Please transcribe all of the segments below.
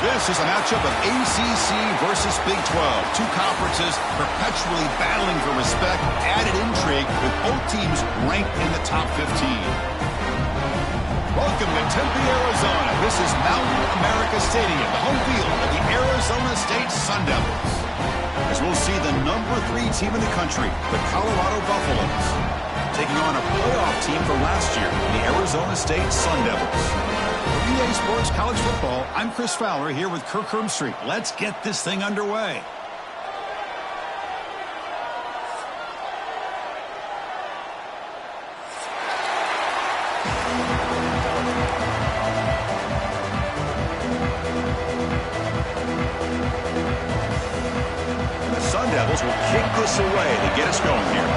This is a matchup of ACC versus Big 12. Two conferences perpetually battling for respect. Added intrigue with both teams ranked in the top 15. Welcome to Tempe, Arizona. This is Mountain America Stadium, the home field of the Arizona State Sun Devils. As we'll see the number 3 team in the country, the Colorado Buffaloes, taking on a playoff team from last year, the Arizona State Sun Devils. For EA Sports College Football, I'm Chris Fowler here with Kirk Herbstreit. Let's get this thing underway. The Sun Devils will kick this away to get us going here.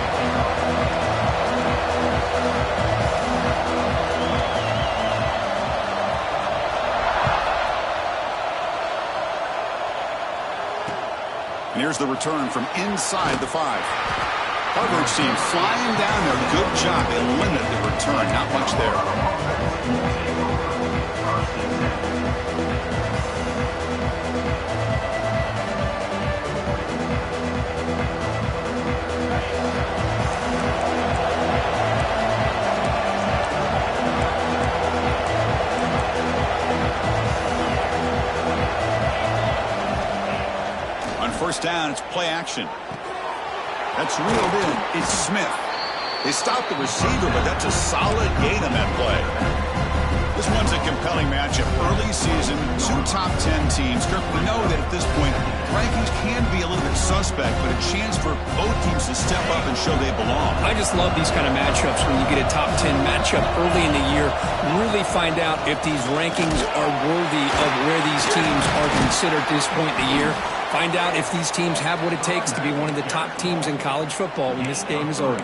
And here's the return from inside the 5. Coverage team flying down there. Good job. They limit the return. Not much there. First down, it's play action. That's reeled in. It's Smith. They stopped the receiver, but that's a solid gain on that play. This one's a compelling matchup. Early season, 2 top 10 teams. Kirk, we know that at this point, rankings can be a little bit suspect, but a chance for both teams to step up and show they belong. I just love these kind of matchups when you get a top 10 matchup early in the year. Really find out if these rankings are worthy of where these teams are considered at this point in the year. Find out if these teams have what it takes to be one of the top teams in college football when this game is over.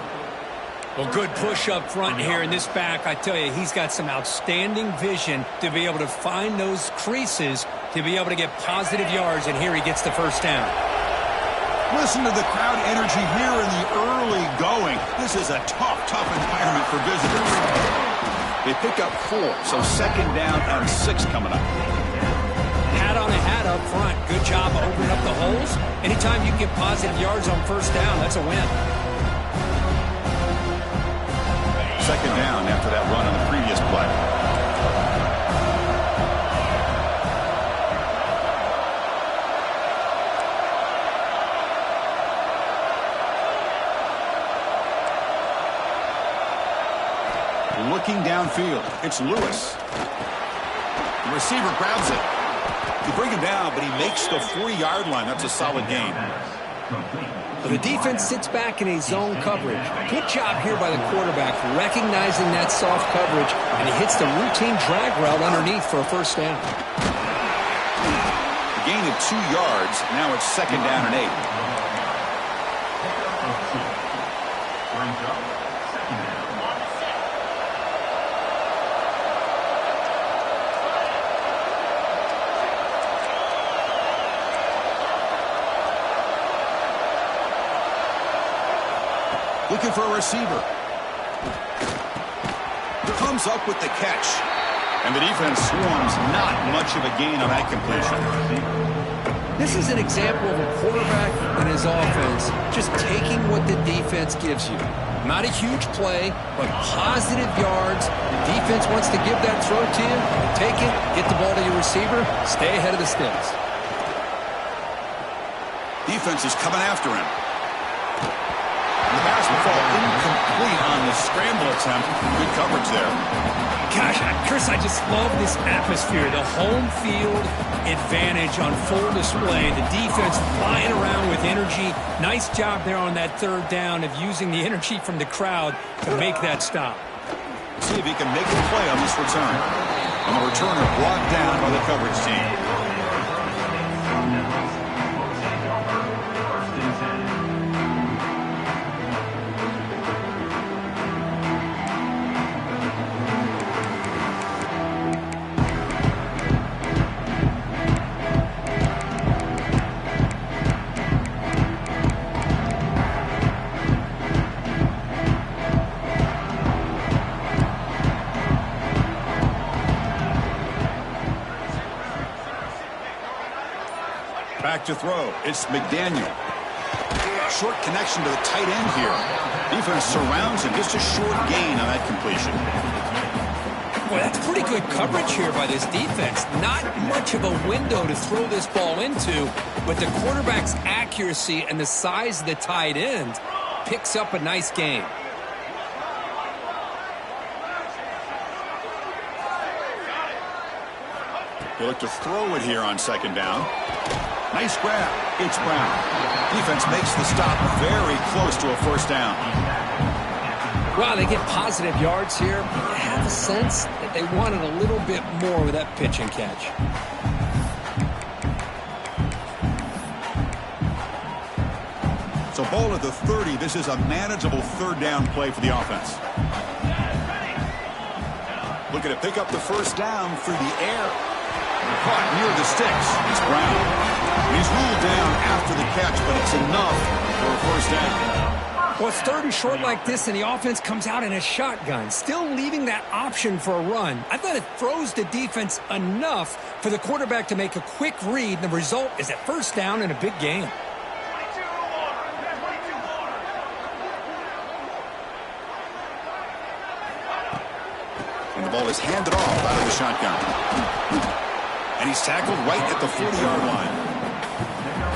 Well, good push up front here in this back. I tell you, he's got some outstanding vision to be able to find those creases, to be able to get positive yards, and here he gets the first down. Listen to the crowd energy here in the early going. This is a tough environment for visitors. They pick up 4, so second down and 6 coming up. Hat on a hat up front. Good job of opening up the holes. Anytime you can get positive yards on first down, that's a win. Second down after that run on the previous play. Looking downfield, it's Lewis. The receiver grabs it. They bring him down, but he makes the 40-yard line. That's a solid gain. The defense sits back in a zone coverage. Good job here by the quarterback, recognizing that soft coverage, and he hits the routine drag route underneath for a first down. A gain of 2 yards. Now it's second down and 8. Looking for a receiver. Comes up with the catch. And the defense swarms. Not much of a gain on that completion. This is an example of a quarterback and his offense just taking what the defense gives you. Not a huge play, but positive yards. The defense wants to give that throw to you. Take it, get the ball to your receiver, stay ahead of the sticks. Defense is coming after him. The pass will fall incomplete on the scramble attempt. Good coverage there. Gosh, Chris, I just love this atmosphere. The home field advantage on full display. The defense flying around with energy. Nice job there on that third down of using the energy from the crowd to make that stop. See if he can make the play on this return. And the returner brought down by the coverage team. back to throw. It's McDaniel. Short connection to the tight end here. Defense surrounds him. Just a short gain on that completion. Boy, that's pretty good coverage here by this defense. Not much of a window to throw this ball into, but the quarterback's accuracy and the size of the tight end picks up a nice gain. They look to throw it here on second down. Nice grab. It's Brown. Defense makes the stop very close to a first down. Wow, they get positive yards here. I have a sense that they wanted a little bit more with that pitch and catch. So ball at the 30. This is a manageable third down play for the offense. Looking to pick up the first down through the air. Caught near the sticks. It's Brown. He's ruled down after the catch, but it's enough for a first down. Well, it's third and short like this, and the offense comes out in a shotgun, still leaving that option for a run. I thought it throws the defense enough for the quarterback to make a quick read, and the result is a first down and a big gain. And the ball is handed off out of the shotgun. And he's tackled right at the 40-yard line.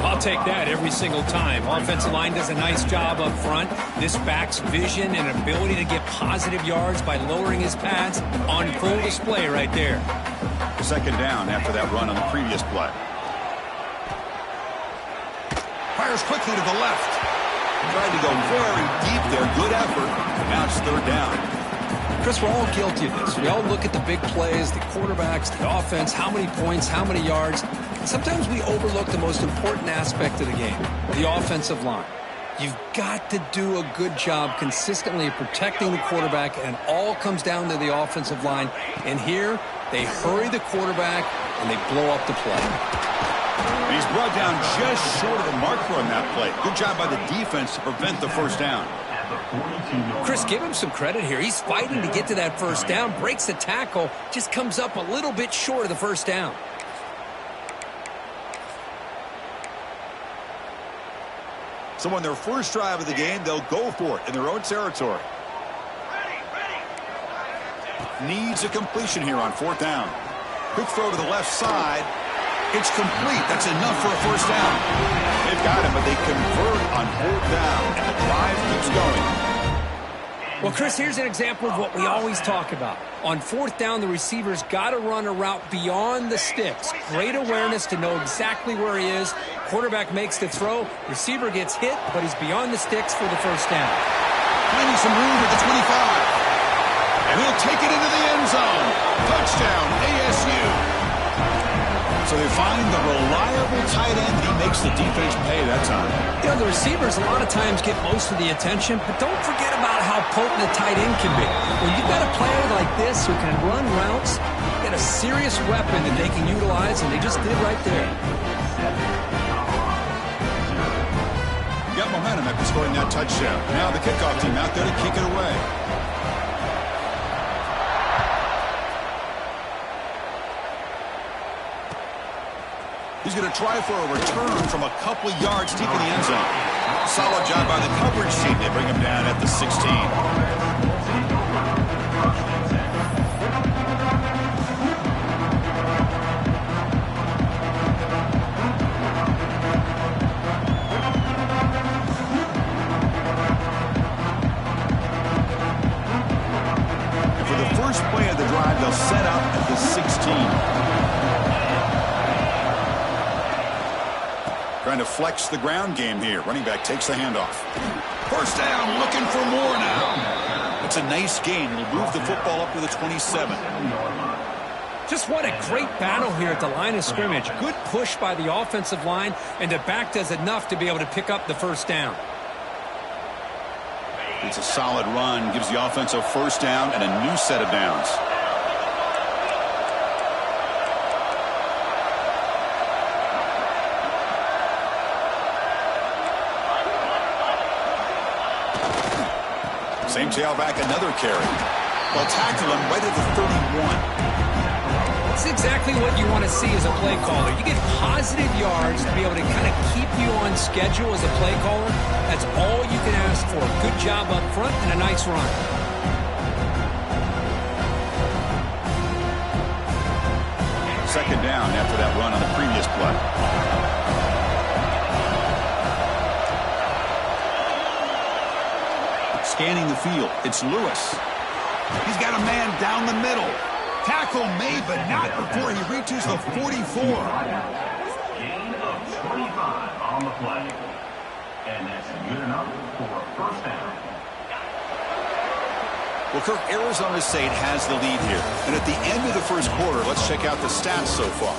I'll take that every single time. Offensive line does a nice job up front. This back's vision and ability to get positive yards by lowering his pads on full display right there. Second down after that run on the previous play. Fires quickly to the left. Tried to go very deep there. Good effort. Now it's third down. Chris, we're all guilty of this. We all look at the big plays, the quarterbacks, the offense, how many points, how many yards. Sometimes we overlook the most important aspect of the game, the offensive line. You've got to do a good job consistently protecting the quarterback, and it all comes down to the offensive line. And here, they hurry the quarterback, and they blow up the play. He's brought down just short of the marker on that play. Good job by the defense to prevent the first down. Chris, give him some credit here. He's fighting to get to that first down, breaks the tackle, just comes up a little bit short of the first down. So on their first drive of the game, they'll go for it in their own territory. Needs a completion here on fourth down. Quick throw to the left side. It's complete. That's enough for a first down. They've got it, but they convert on fourth down, and the drive keeps going. Well, Chris, here's an example of what we always talk about. On fourth down, the receiver's got to run a route beyond the sticks. Great awareness to know exactly where he is. Quarterback makes the throw. Receiver gets hit, but he's beyond the sticks for the first down. Finding some room at the 25. And he'll take it into the end zone. Touchdown, ASU. So they find the reliable tight end, and he makes the defense pay that time. You know, the receivers a lot of times get most of the attention, but don't forget about how potent a tight end can be. When you've got a player like this who can run routes, you get a serious weapon that they can utilize, and they just did right there. Got momentum after scoring that touchdown. Now the kickoff team out there to kick it away. He's going to try for a return from a couple of yards deep in the end zone. Solid job by the coverage team. They bring him down at the 16. And for the first play of the drive, they'll set up at the 16. Trying to flex the ground game here. Running back takes the handoff. First down, looking for more now. It's a nice gain. It'll move the football up to the 27. Just what a great battle here at the line of scrimmage. Good push by the offensive line, and the back does enough to be able to pick up the first down. It's a solid run. Gives the offense a first down and a new set of downs. Same tailback, another carry. They'll tackle him right at the 31. It's exactly what you want to see as a play caller. You get positive yards to be able to kind of keep you on schedule as a play caller. That's all you can ask for. Good job up front and a nice run. Second down after that run on the previous play. Scanning the field, it's Lewis. He's got a man down the middle. Tackle made, but not before he reaches the 44. Gain of 25 on the play. And that's good enough for a first down. Well, Kirk, Arizona State has the lead here. And at the end of the first quarter, let's check out the stats so far.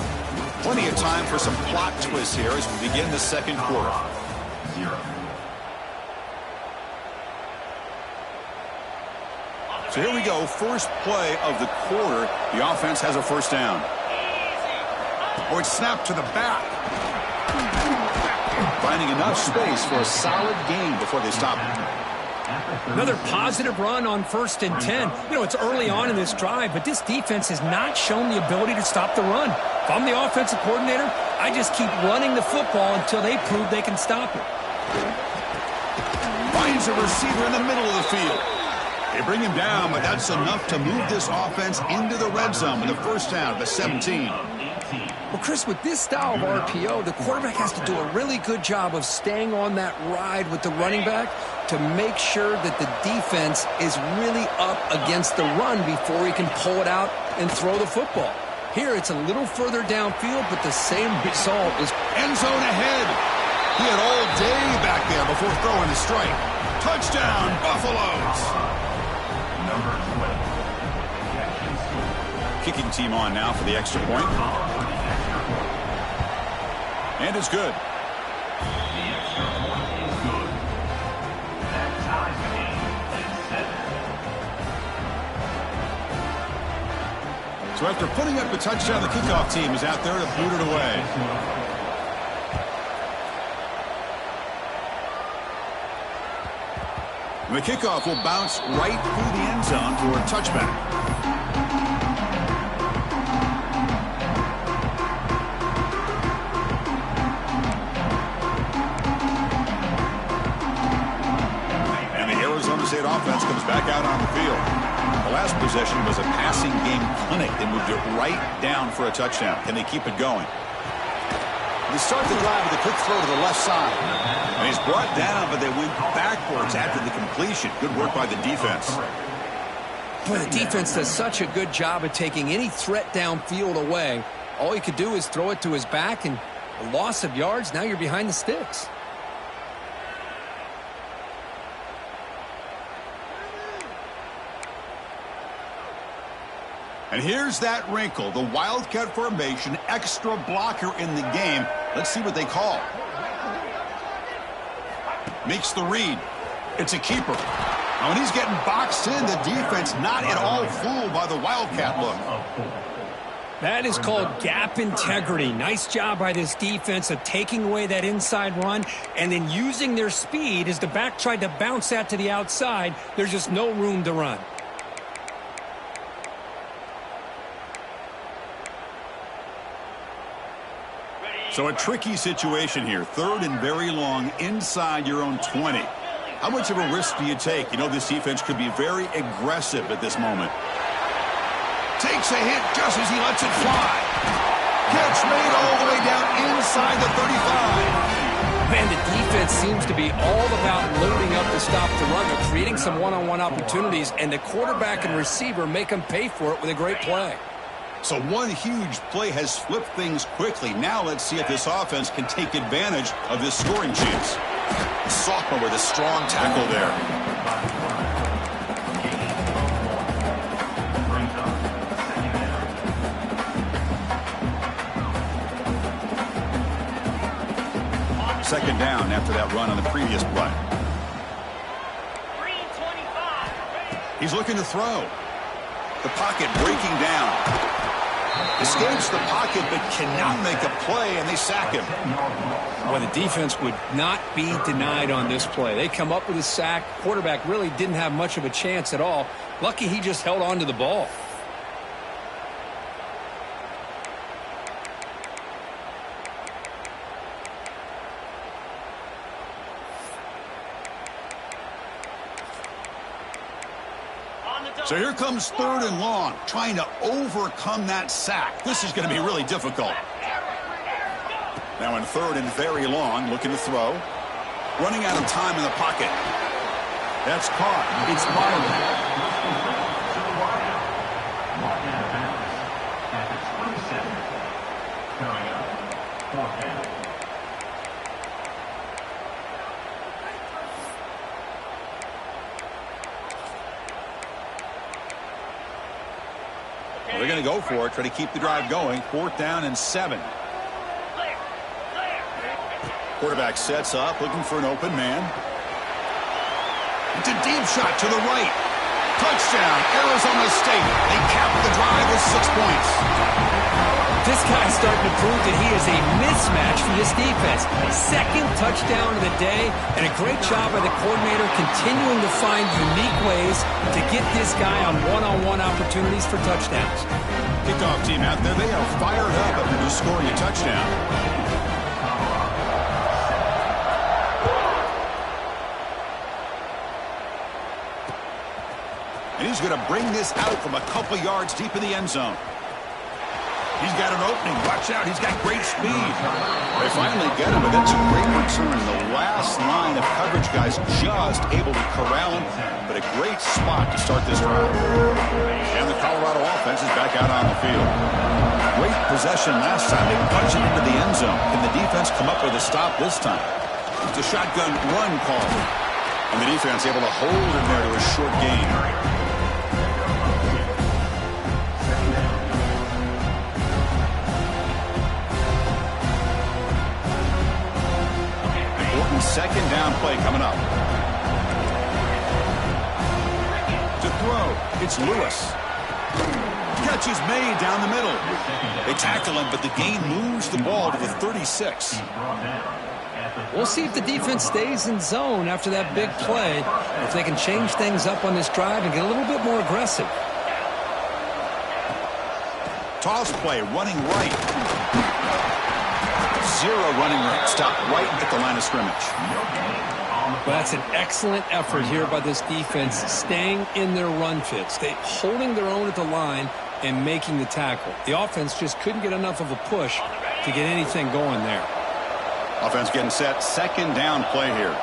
Plenty of time for some plot twists here as we begin the second quarter. 0. So here we go, first play of the quarter. The offense has a first down. Oh, it's snapped to the back. Finding enough space for a solid gain before they stop it. Another positive run on 1st and 10. You know, it's early on in this drive, but this defense has not shown the ability to stop the run. If I'm the offensive coordinator, I just keep running the football until they prove they can stop it. Finds a receiver in the middle of the field. They bring him down, but that's enough to move this offense into the red zone with a first down at the 17. Well, Chris, with this style of RPO, the quarterback has to do a really good job of staying on that ride with the running back to make sure that the defense is really up against the run before he can pull it out and throw the football. Here, it's a little further downfield, but the same result is end zone ahead. He had all day back there before throwing the strike. Touchdown, Buffaloes. Kicking team on now for the extra point. And it's good. The extra point is good. That ties the game at 7. So after putting up a touchdown, the kickoff team is out there to boot it away. The kickoff will bounce right through the end zone for a touchback. And the Arizona State offense comes back out on the field. The last possession was a passing game clinic. They moved it right down for a touchdown. Can they keep it going? They start the drive with a quick throw to the left side. And he's brought down, but they went backwards after the completion. Good work by the defense. Boy, the defense does such a good job of taking any threat downfield away. All he could do is throw it to his back, and a loss of yards, now you're behind the sticks. And here's that wrinkle, the Wildcat formation, extra blocker in the game. Let's see what they call. Makes the read. It's a keeper. Now, when he's getting boxed in, the defense not at all fooled by the Wildcat look. That is called gap integrity. Nice job by this defense of taking away that inside run and then using their speed as the back tried to bounce that to the outside. There's just no room to run. So a tricky situation here. 3rd and very long inside your own 20. How much of a risk do you take? You know this defense could be very aggressive at this moment. Takes a hit just as he lets it fly. Catch made all the way down inside the 35. Man, the defense seems to be all about loading up to stop the run. They're creating some one-on-one opportunities, and the quarterback and receiver make them pay for it with a great play. So one huge play has flipped things quickly. Now let's see if this offense can take advantage of this scoring chance. The sophomore with a strong tackle there. Second down after that run on the previous play. He's looking to throw. The pocket breaking down. Escapes the pocket but cannot make a play, and they sack him. Well, the defense would not be denied on this play. They come up with a sack. Quarterback really didn't have much of a chance at all. Lucky he just held on to the ball. So here comes 3rd and long, trying to overcome that sack. This is going to be really difficult. Now in 3rd and very long, looking to throw. Running out of time in the pocket. That's caught. It's Byron. Well, they're going to go for it, try to keep the drive going. 4th down and 7. Quarterback sets up, looking for an open man. It's a deep shot to the right. Touchdown, Arizona State. They cap the drive with 6 points. This guy's starting to prove that he is a mismatch for this defense. 2nd touchdown of the day, and a great job by the coordinator continuing to find unique ways to get this guy on one-on-one opportunities for touchdowns. Kickoff team out there, they are fired up after just scoring a touchdown. And he's going to bring this out from a couple yards deep in the end zone. He's got an opening. Watch out. He's got great speed. They finally get him, but that's a great return. The last line of coverage guys just able to corral him, but a great spot to start this drive. And the Colorado offense is back out on the field. Great possession last time. They punched it into the end zone. Can the defense come up with a stop this time? It's a shotgun run call. And the defense able to hold him there to a short gain. 2nd down play coming up. To throw, it's Lewis. Catch is made down the middle. They tackle him, but the gain moves the ball to the 36. We'll see if the defense stays in zone after that big play, if they can change things up on this drive and get a little bit more aggressive. Toss play, running right. 0 running right. Stop right at the line of scrimmage. Well, that's an excellent effort here by this defense, staying in their run fits, holding their own at the line and making the tackle. The offense just couldn't get enough of a push to get anything going there. Offense getting set. 2nd down play here.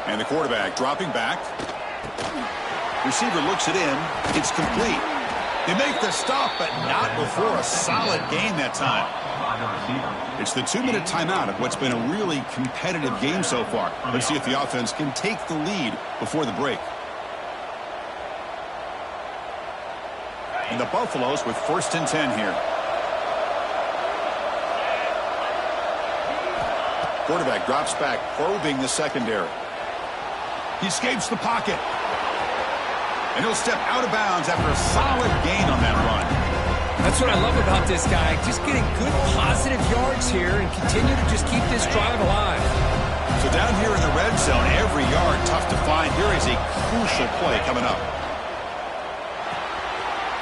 And the quarterback dropping back. Receiver looks it in. It's complete. They make the stop, but not before a solid gain that time. It's the 2-minute timeout of what's been a really competitive game so far. Let's see if the offense can take the lead before the break. And the Buffaloes with 1st and 10 here. Quarterback drops back, probing the secondary. He escapes the pocket. And he'll step out of bounds after a solid gain on that run. That's what I love about this guy. Just getting good positive yards here and continue to just keep this drive alive. So down here in the red zone, every yard tough to find. Here is a crucial play coming up.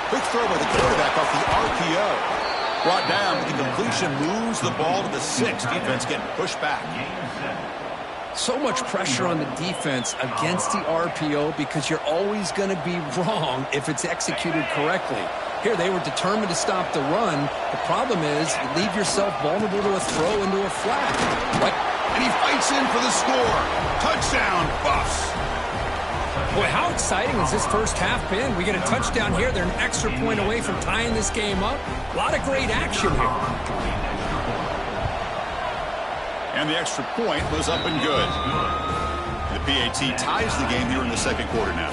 Quick throw by the quarterback off the RPO. Brought down, but the completion moves the ball to the 6. Defense getting pushed back. So much pressure on the defense against the RPO because you're always going to be wrong if it's executed correctly. Here, they were determined to stop the run. The problem is you leave yourself vulnerable to a throw into a flat. What? And he fights in for the score. Touchdown, Buffs. Boy, how exciting has this first half been? We get a touchdown here. They're an extra point away from tying this game up. A lot of great action here. And the extra point was up and good. The PAT ties the game here in the 2nd quarter now.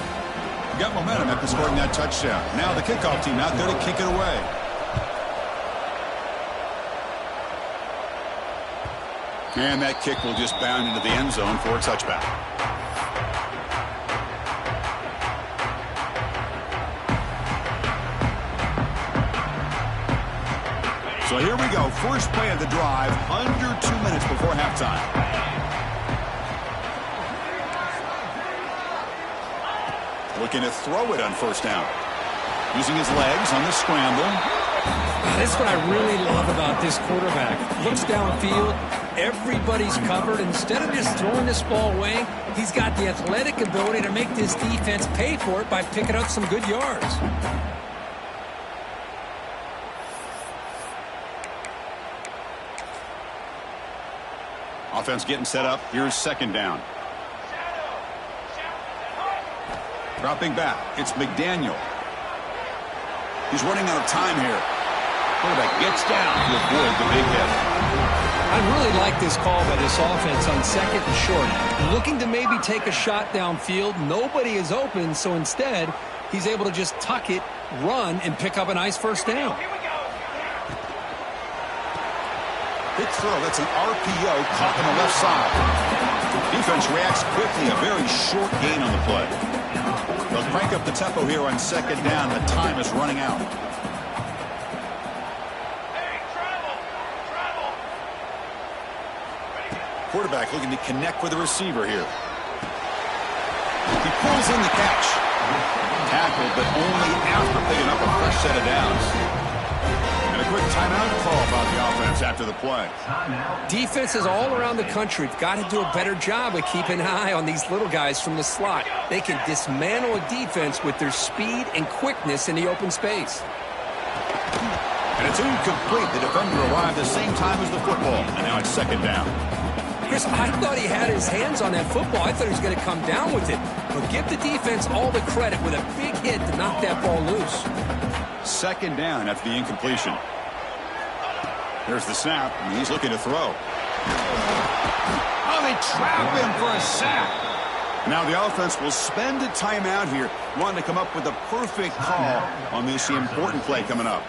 Got momentum after scoring that touchdown. Now the kickoff team out there to kick it away. And that kick will just bound into the end zone for a touchback. So here we go. First play of the drive, under 2 minutes before halftime. Looking to throw it on first down. Using his legs on the scramble. That's what I really love about this quarterback. Looks downfield. Everybody's covered. Instead of just throwing this ball away, he's got the athletic ability to make this defense pay for it by picking up some good yards. Offense getting set up. Here's second down. Dropping back. It's McDaniel. He's running out of time here. Quarterback gets down to avoid the big hit. I really like this call by this offense on second and short. Looking to maybe take a shot downfield. Nobody is open, so instead, he's able to just tuck it, run, and pick up a nice first down. Big throw. That's an RPO caught on the left side. Defense reacts quickly. A very short gain on the play. They'll crank up the tempo here on second down. The time is running out. Quarterback looking to connect with the receiver here. He pulls in the catch. Tackled, but only after picking up a fresh set of downs. And a quick timeout call by the offense after the play. Defenses all around the country have got to do a better job of keeping an eye on these little guys from the slot. They can dismantle a defense with their speed and quickness in the open space. And it's incomplete. The defender arrived the same time as the football. And now it's second down. Chris, I thought he had his hands on that football. I thought he was going to come down with it. But give the defense all the credit with a big hit to knock that ball loose. Second down after the incompletion. There's the snap, and he's looking to throw. Oh, they trap him for a sack. Now the offense will spend a timeout here, wanting to come up with the perfect call on this important play coming up.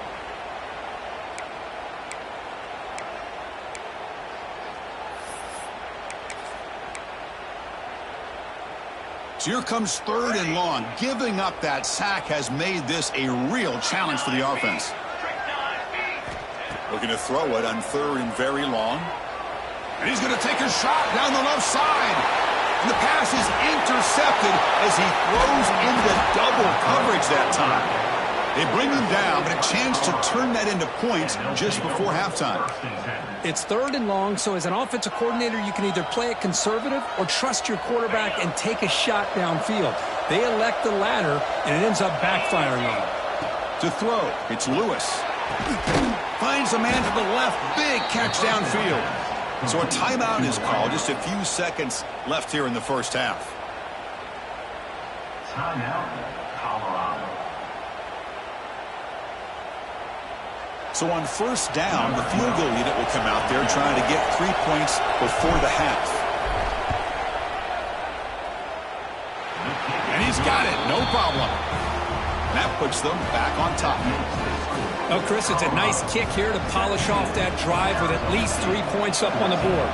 So here comes third and long. Giving up that sack has made this a real challenge for the offense. Looking to throw it on third and very long. And he's going to take a shot down the left side. And the pass is intercepted as he throws into double coverage that time. They bring him down, but a chance to turn that into points just before halftime. It's third and long, so as an offensive coordinator, you can either play it conservative or trust your quarterback and take a shot downfield. They elect the latter, and it ends up backfiring on them. To throw, it's Lewis. Finds a man to the left. Big catch downfield. So a timeout is called. Just a few seconds left here in the first half. Timeout, Colorado. So on first down, the field goal unit will come out there trying to get 3 points before the half. And he's got it. No problem. That puts them back on top. Oh, Chris, it's a nice kick here to polish off that drive with at least 3 points up on the board.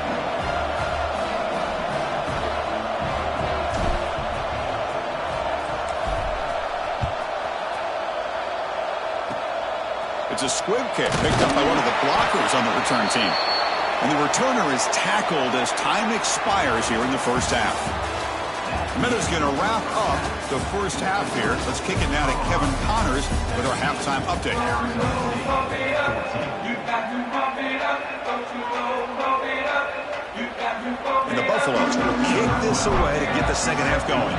It's a squib kick picked up by one of the blockers on the return team. And the returner is tackled as time expires here in the first half. Meadows going to wrap up the first half here. Let's kick it now to Kevin Connors with our halftime update. And the Buffaloes will kick this away to get the second half going.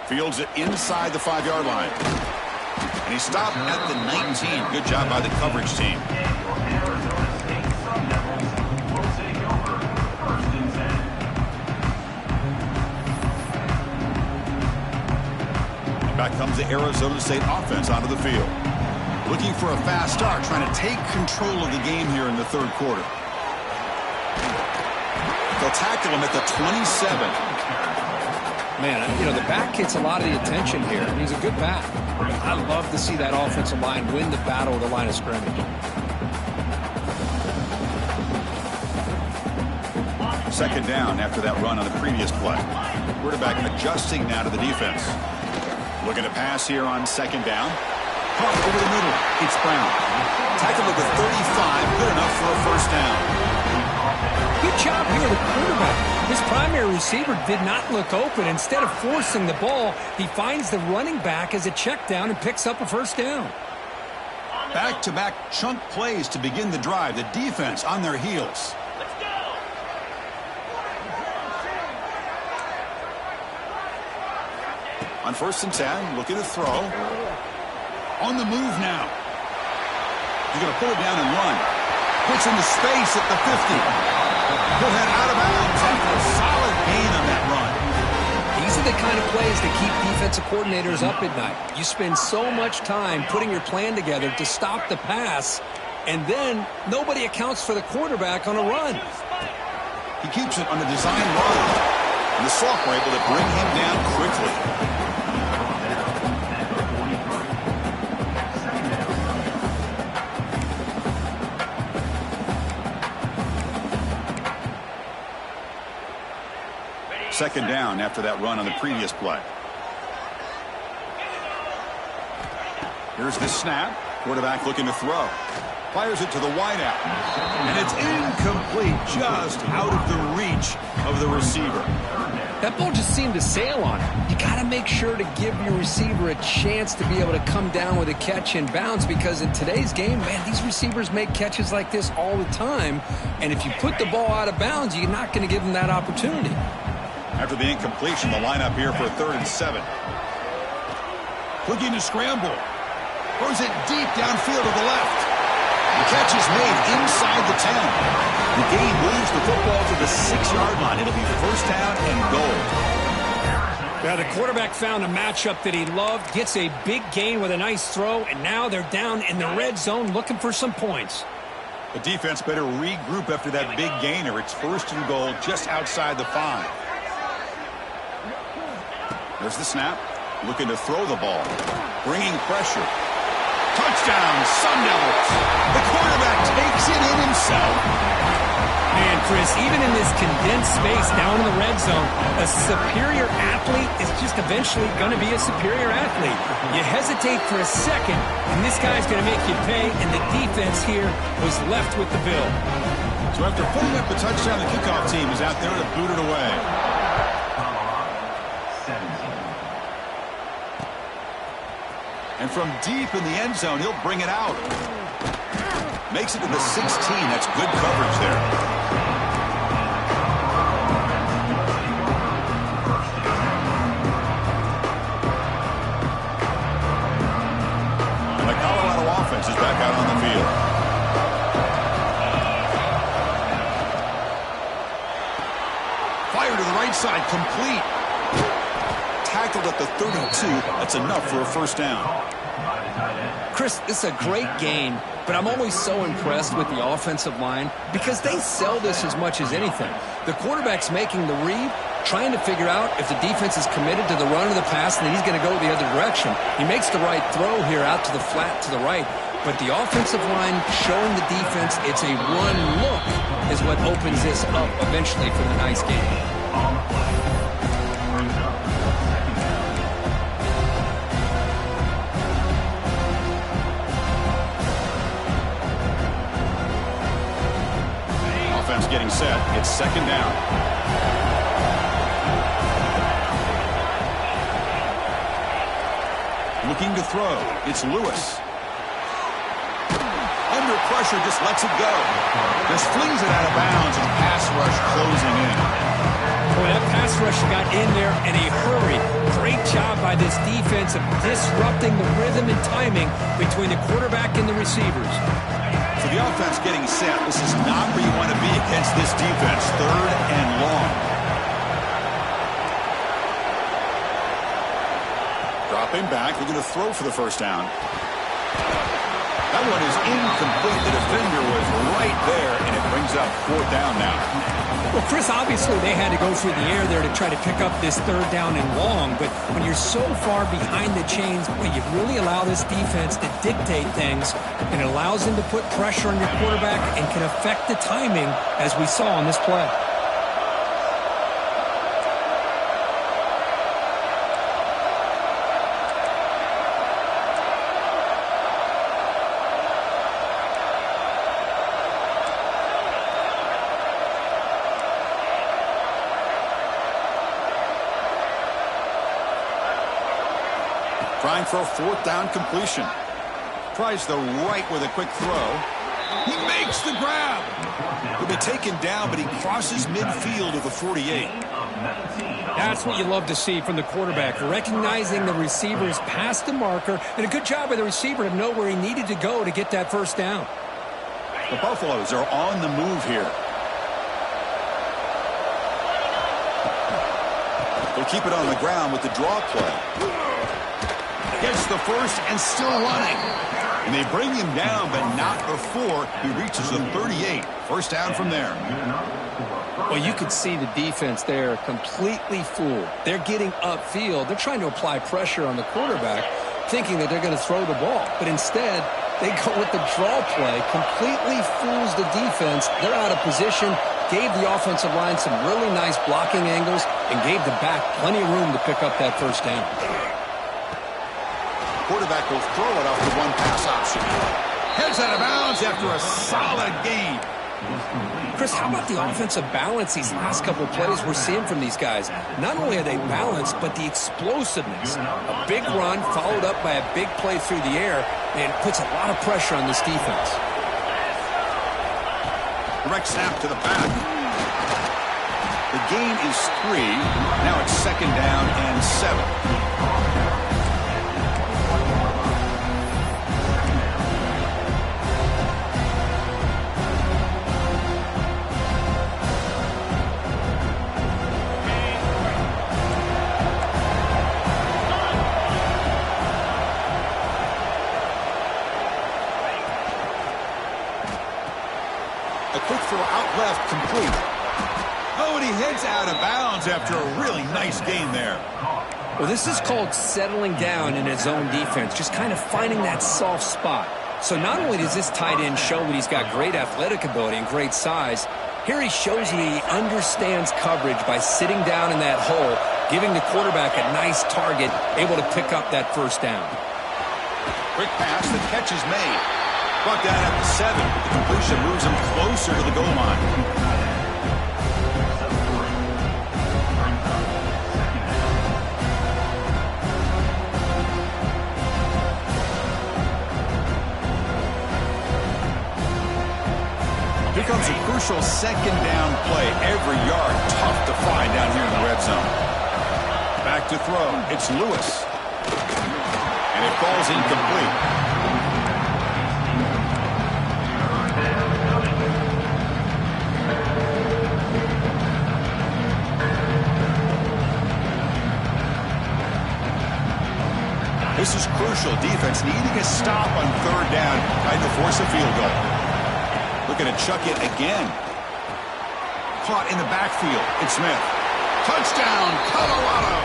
Fields it inside the 5-yard line. And he stopped at the 19. Good job by the coverage team. And back comes the Arizona State offense onto the field. Looking for a fast start, trying to take control of the game here in the third quarter. They'll tackle him at the 27. Man, you know, the back gets a lot of the attention here. He's a good back. I love to see that offensive line win the battle of the line of scrimmage. Second down after that run on the previous play. Quarterback adjusting now to the defense. Looking to pass here on second down. Caught over the middle. It's Brown. Tackled at the 35. Good enough for a first down. Good job you're the quarterback. His primary receiver did not look open. Instead of forcing the ball, he finds the running back as a check down and picks up a first down. Back-to-back chunk plays to begin the drive. The defense on their heels. On 1st and 10, looking to throw. On the move now. He's going to pull it down and run. Puts into space at the 50. He'll head out of bounds after a solid gain on that run. These are the kind of plays that keep defensive coordinators up at night. You spend so much time putting your plan together to stop the pass, and then nobody accounts for the quarterback on a run. He keeps it on a design run, and the Sox were able to bring him down quickly. Second down after that run on the previous play. Here's the snap. Quarterback looking to throw. Fires it to the wideout. And it's incomplete, just out of the reach of the receiver. That ball just seemed to sail on him. You got to make sure to give your receiver a chance to be able to come down with a catch and bounce, because in today's game, man, these receivers make catches like this all the time. And if you put the ball out of bounds, you're not going to give them that opportunity. After the incompletion, the lineup here for 3rd and 7. Looking to scramble. Throws it deep downfield to the left. The catch is made inside the 10. The gain moves the football to the 6-yard line. It'll be first down and goal. Yeah, the quarterback found a matchup that he loved, gets a big gain with a nice throw, and now they're down in the red zone looking for some points. The defense better regroup after that big gainer. It's 1st and goal just outside the 5. There's the snap. Looking to throw the ball. Bringing pressure. Touchdown, Sun Devils. The quarterback takes it in himself. Man, Chris, even in this condensed space down in the red zone, a superior athlete is just eventually going to be a superior athlete. You hesitate for a second, and this guy's going to make you pay, and the defense here was left with the bill. So after putting up the touchdown, the kickoff team is out there to boot it away. And from deep in the end zone, he'll bring it out. Makes it to the 16. That's good coverage there. And the Colorado offense is back out on the field. Fire to the right side, complete. Tackled at the 32. That's enough for a first down. Chris, this is a great game, but I'm always so impressed with the offensive line because they sell this as much as anything. The quarterback's making the read, trying to figure out if the defense is committed to the run or the pass, and then he's going to go the other direction. He makes the right throw here out to the flat to the right, but the offensive line showing the defense it's a run look is what opens this up eventually for the nice game. Getting set. It's second down. Looking to throw. It's Lewis. Under pressure, just lets it go. Just flings it out of bounds, and pass rush closing in. Boy, that pass rush got in there in a hurry. Great job by this defense of disrupting the rhythm and timing between the quarterback and the receivers. So the offense getting set. This is not where you want to be against this defense. 3rd and long. Dropping back, looking to throw for the first down. That one is incomplete. The defender was right there, and it brings up 4th down now. Well, Chris, obviously they had to go through the air there to try to pick up this 3rd down and long, but when you're so far behind the chains, well, you really allow this defense to dictate things, and it allows them to put pressure on your quarterback and can affect the timing, as we saw on this play. Trying for a fourth down completion. Tries the right with a quick throw. He makes the grab. He'll be taken down, but he crosses midfield of the 48. That's what you love to see from the quarterback, recognizing the receiver's past the marker, and a good job by the receiver to know where he needed to go to get that first down. The Buffaloes are on the move here. They'll keep it on the ground with the draw play. Gets the first and still running. And they bring him down, but not before he reaches the 38. First down from there. Well, you could see the defense there completely fooled. They're getting upfield. They're trying to apply pressure on the quarterback, thinking that they're going to throw the ball. But instead, they go with the draw play, completely fools the defense. They're out of position, gave the offensive line some really nice blocking angles, and gave the back plenty of room to pick up that first down. Quarterback will throw it off the one-pass option. Heads out of bounds after a solid gain. Chris, how about the offensive balance these last couple of plays we're seeing from these guys? Not only are they balanced, but the explosiveness. A big run followed up by a big play through the air, and it puts a lot of pressure on this defense. Direct snap to the back. The gain is 3. Now it's second down and 7. Left complete. Oh, and he heads out of bounds after a really nice gain there. Well, this is called settling down in his own defense, just kind of finding that soft spot. So not only does this tight end show that he's got great athletic ability and great size, here he shows that he understands coverage by sitting down in that hole, giving the quarterback a nice target, able to pick up that first down. Quick pass, the catch is made. Brought down at the 7. The completion moves him closer to the goal line. Here comes a crucial second down play. Every yard tough to find down here in the red zone. Back to throw. It's Lewis. And it falls incomplete. This is crucial. Defense needing a stop on third down, trying to force a field goal. Looking to chuck it again. Caught in the backfield. It's Smith. Touchdown, Colorado!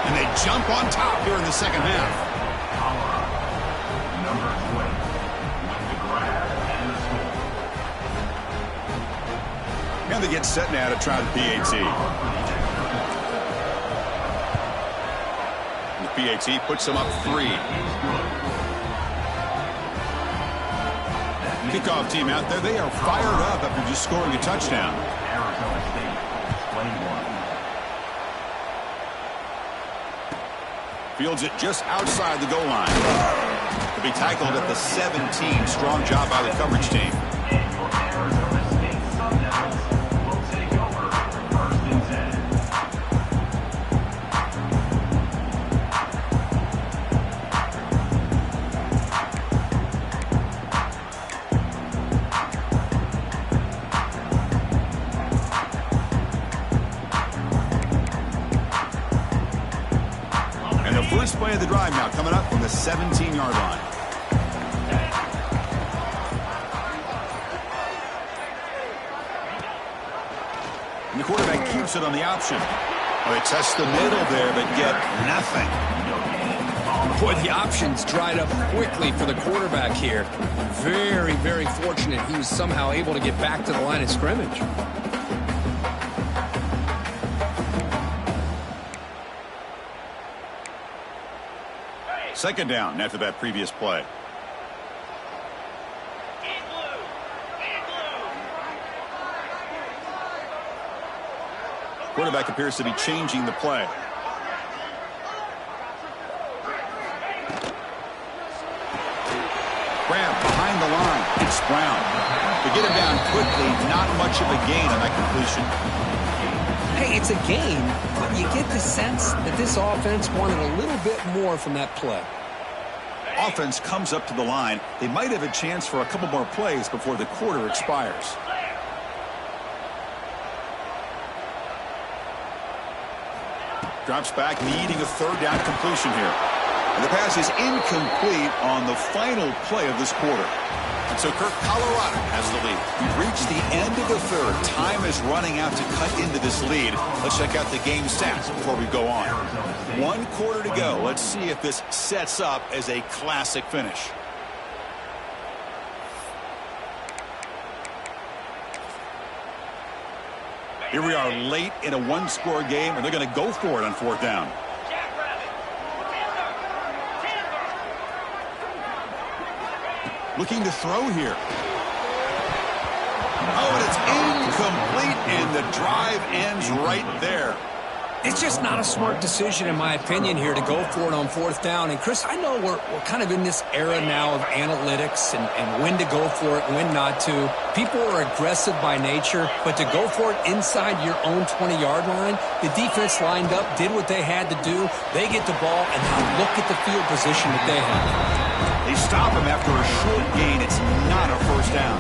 And they jump on top here in the second half. Number 20 with the grab and the score. And they get set now to try the PAT. PAT puts them up 3. Kickoff team out there. They are fired up after just scoring a touchdown. Arizona State play 1. Fields it just outside the goal line. To be tackled at the 17. Strong job by the coverage team. Arizona State Sun Devils will take over first and 10. First play of the drive now coming up from the 17-yard line. And the quarterback keeps it on the option. Well, they test the middle there, but get nothing. Boy, the options dried up quickly for the quarterback here. Very, very fortunate he was somehow able to get back to the line of scrimmage. Second down after that previous play. Quarterback appears to be changing the play. quickly. Not much of a gain on that completion. Hey, it's a gain, but you get the sense that this offense wanted a little bit more from that play. Offense comes up to the line. They might have a chance for a couple more plays before the quarter expires. Drops back, needing a third down completion here. And the pass is incomplete on the final play of this quarter. And so Kirk, Colorado has the lead. We've reached the end of the third. Time is running out to cut into this lead. Let's check out the game stats before we go on. 1 quarter to go. Let's see if this sets up as a classic finish. Here we are late in a one-score game, and they're going to go for it on 4th down. Looking to throw here. Oh, and it's incomplete, and the drive ends right there. It's just not a smart decision, in my opinion, here to go for it on 4th down. And, Chris, I know we're kind of in this era now of analytics and when to go for it, when not to. People are aggressive by nature, but to go for it inside your own 20-yard line, the defense lined up, did what they had to do. They get the ball, and now look at the field position that they have. They stop him after a short gain. It's not a first down.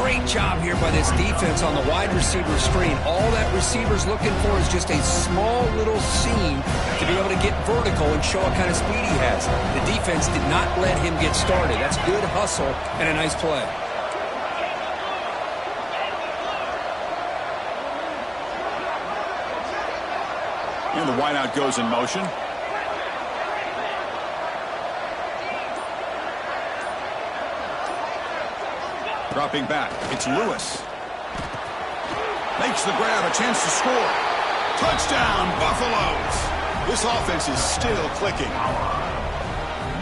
Great job here by this defense on the wide receiver screen. All that receiver's looking for is just a small little seam to be able to get vertical and show what kind of speed he has. The defense did not let him get started. That's good hustle and a nice play. And the wideout goes in motion. Dropping back, it's Lewis. Makes the grab, a chance to score. Touchdown, Buffaloes. This offense is still clicking.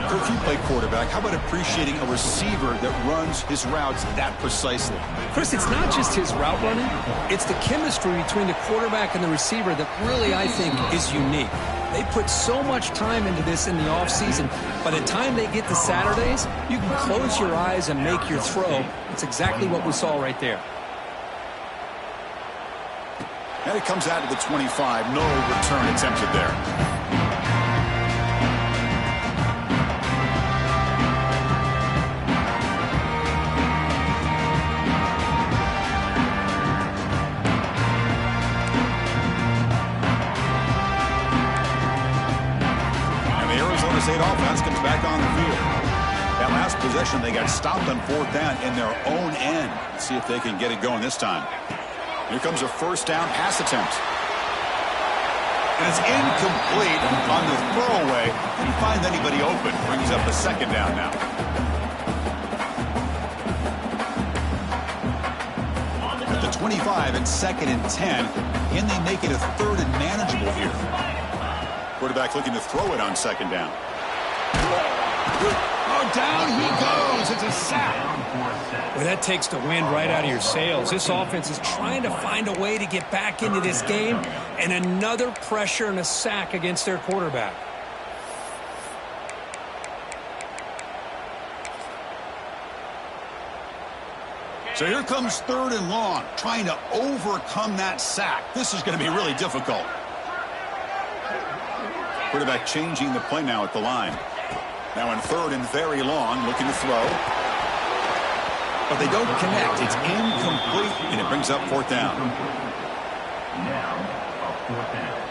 Kirk, you play quarterback. How about appreciating a receiver that runs his routes that precisely? Chris, it's not just his route running. It's the chemistry between the quarterback and the receiver that really, I think, is unique. They put so much time into this in the offseason. By the time they get to Saturdays, you can close your eyes and make your throw. It's exactly what we saw right there. And it comes out to the 25. No return attempted there. State offense comes back on the field. That last possession, they got stopped on 4th down in their own end. Let's see if they can get it going this time. Here comes a first down pass attempt. And it's incomplete on the throwaway. Didn't find anybody open. Brings up a 2nd down now. At the 25 and 2nd and 10. Can they make it a 3rd and manageable here? Quarterback looking to throw it on 2nd down. Oh, down he goes. It's a sack. Well, that takes the wind right out of your sails. This offense is trying to find a way to get back into this game, and another pressure and a sack against their quarterback. So here comes 3rd and long, trying to overcome that sack. This is going to be really difficult. Quarterback changing the play now at the line. Now in 3rd and very long, looking to throw. But they don't connect. It's incomplete, and it brings up 4th down. Now, a 4th down.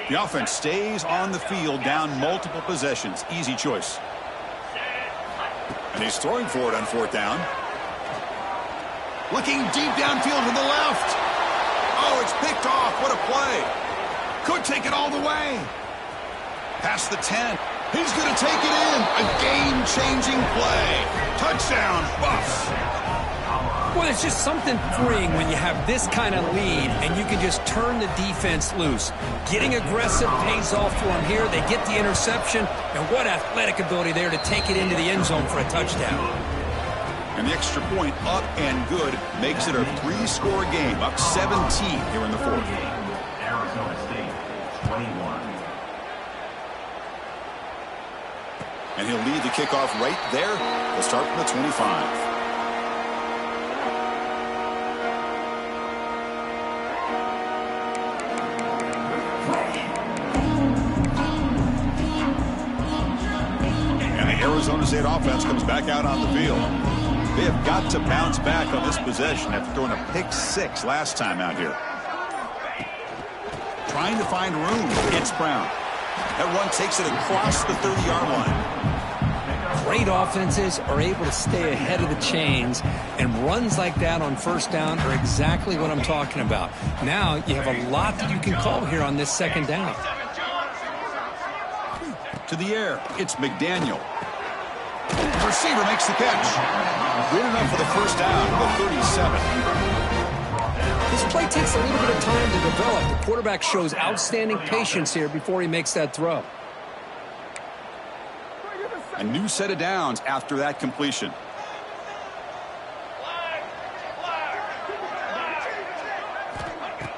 The offense stays on the field, down multiple possessions. Easy choice. And he's throwing for it on 4th down. Looking deep downfield to the left. Oh, it's picked off. What a play. Could take it all the way. Past the 10. He's going to take it in. A game-changing play. Touchdown, Buffs. Well, it's just something freeing when you have this kind of lead and you can just turn the defense loose. Getting aggressive pays off for them here. They get the interception, and what athletic ability there to take it into the end zone for a touchdown. And the extra point up and good makes it a 3-score game, up 17 here in the fourth. Arizona State, 21. And he'll lead the kickoff right there. We'll start from the 25. And the Arizona State offense comes back out on the field. They have got to bounce back on this possession after throwing a pick 6 last time out here. Trying to find room. It's Brown. That run takes it across the 30-yard line. Great offenses are able to stay ahead of the chains, and runs like that on first down are exactly what I'm talking about. Now you have a lot that you can call here on this second down. To the air, it's McDaniel. The receiver makes the catch. Good enough for the first down, the 37. This play takes a little bit of time to develop. The quarterback shows outstanding patience here before he makes that throw. A new set of downs after that completion.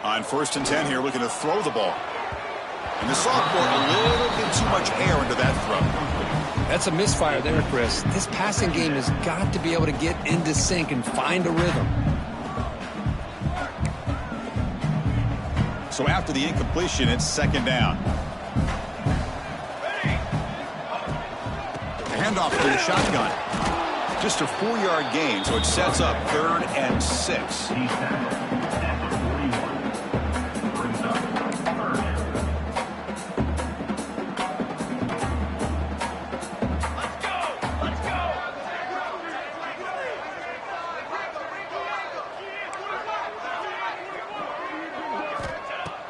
On 1st and 10 here, looking to throw the ball. And the sophomore, a little bit too much air into that throw. That's a misfire there, Chris. This passing game has got to be able to get into sync and find a rhythm. So after the incompletion, it's 2nd down. The handoff to the shotgun. Just a 4-yard gain, so it sets up 3rd and 6.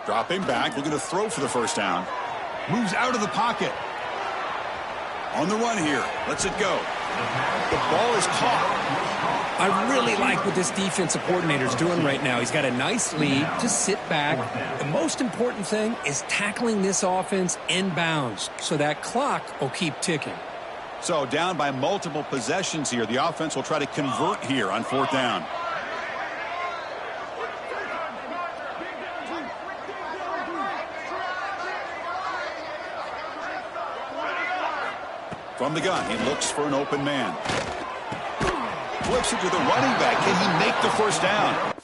Dropping back, looking to throw for the first down. Moves out of the pocket. On the run here. Lets it go. The ball is caught. I really like what this defensive coordinator is doing right now. He's got a nice lead. Just sit back. The most important thing is tackling this offense inbounds so that clock will keep ticking. So down by multiple possessions here. The offense will try to convert here on 4th down. From the gun, he looks for an open man. Flips it to the running back. Can he make the first down?